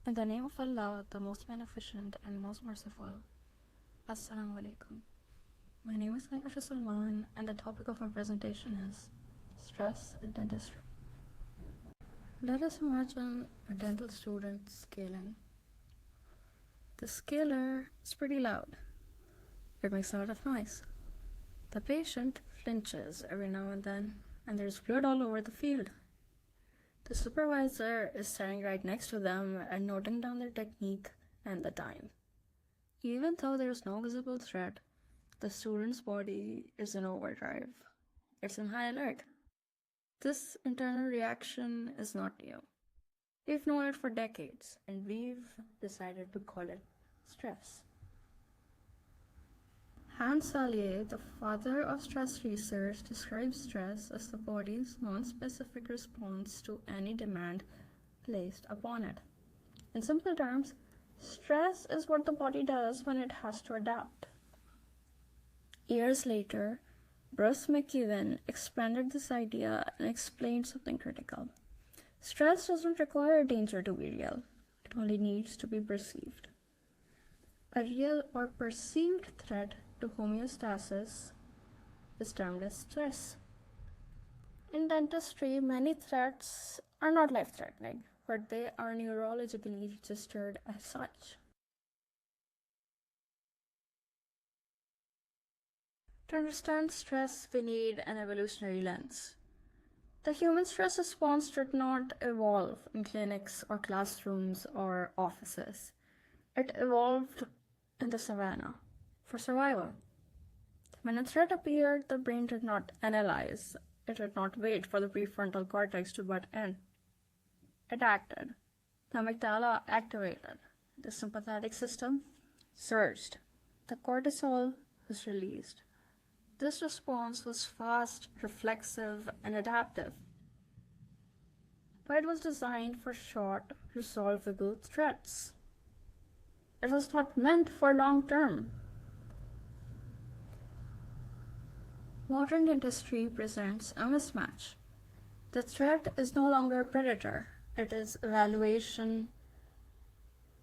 In the name of Allah, the most beneficent and most merciful. Assalamu alaikum. My name is Kehkashan Salman, and the topic of my presentation is stress in dentistry. Let us imagine a dental student scaling. The scaler is pretty loud. It makes a lot of noise. The patient flinches every now and then, and there's blood all over the field. The supervisor is standing right next to them and noting down their technique and the time. Even though there is no visible threat, the student's body is in overdrive. It's in high alert. This internal reaction is not new. We've known it for decades, and we've decided to call it stress. Hans Selye, the father of stress research, describes stress as the body's non-specific response to any demand placed upon it. In simple terms, stress is what the body does when it has to adapt. Years later, Bruce McEwen expanded this idea and explained something critical. Stress doesn't require danger to be real. It only needs to be perceived. A real or perceived threat to homeostasis is termed as stress. In dentistry, many threats are not life-threatening, but they are neurologically registered as such. To understand stress, we need an evolutionary lens. The human stress response did not evolve in clinics or classrooms or offices. It evolved in the savannah for survival. When a threat appeared, the brain did not analyze. It did not wait for the prefrontal cortex to butt in. It acted. The amygdala activated. The sympathetic system surged. The cortisol was released. This response was fast, reflexive, and adaptive. But it was designed for short, resolvable threats. It was not meant for long term. Modern dentistry presents a mismatch. The threat is no longer a predator. It is evaluation,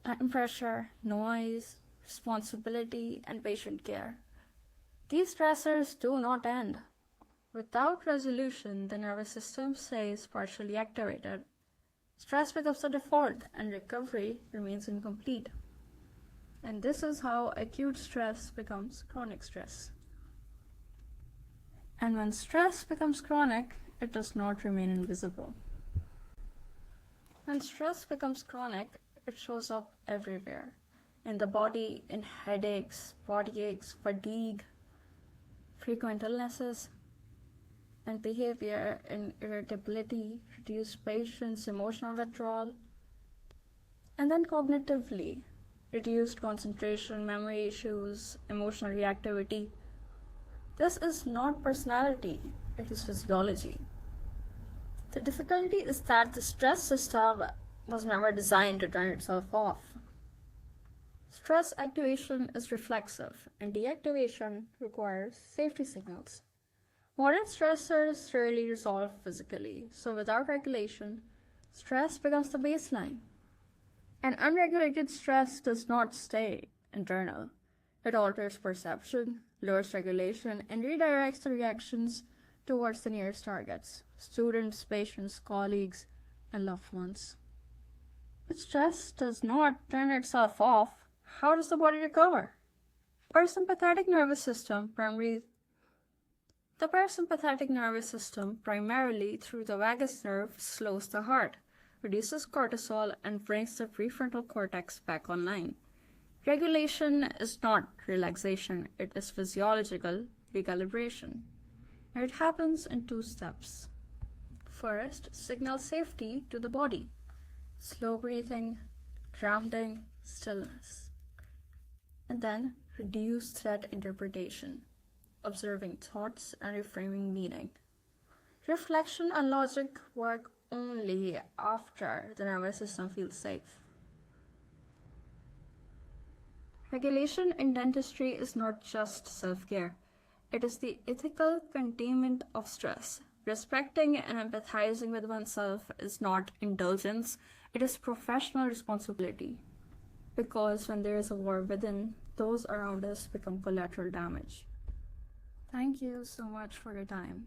time pressure, noise, responsibility, and patient care. These stressors do not end. Without resolution, the nervous system stays partially activated. Stress becomes the default, and recovery remains incomplete. And this is how acute stress becomes chronic stress. And when stress becomes chronic, it does not remain invisible. When stress becomes chronic, it shows up everywhere. In the body, in headaches, body aches, fatigue, frequent illnesses, and behavior in irritability, reduced patience, emotional withdrawal, and then cognitively, reduced concentration, memory issues, emotional reactivity. This is not personality, it is physiology. The difficulty is that the stress system was never designed to turn itself off. Stress activation is reflexive, and deactivation requires safety signals. Modern stressors rarely resolve physically, so without regulation, stress becomes the baseline. And unregulated stress does not stay internal. It alters perception, lowers regulation, and redirects the reactions towards the nearest targets: students, patients, colleagues, and loved ones. If stress does not turn itself off, how does the body recover? The parasympathetic nervous system, primarily through the vagus nerve, slows the heart, reduces cortisol, and brings the prefrontal cortex back online. Regulation is not relaxation, it is physiological recalibration. And it happens in two steps. First, signal safety to the body. Slow breathing, grounding, stillness. And then, reduce threat interpretation, observing thoughts and reframing meaning. Reflection and logic work only after the nervous system feels safe. Regulation in dentistry is not just self-care. It is the ethical containment of stress. Respecting and empathizing with oneself is not indulgence, it is professional responsibility. Because when there is a war within, those around us become collateral damage. Thank you so much for your time.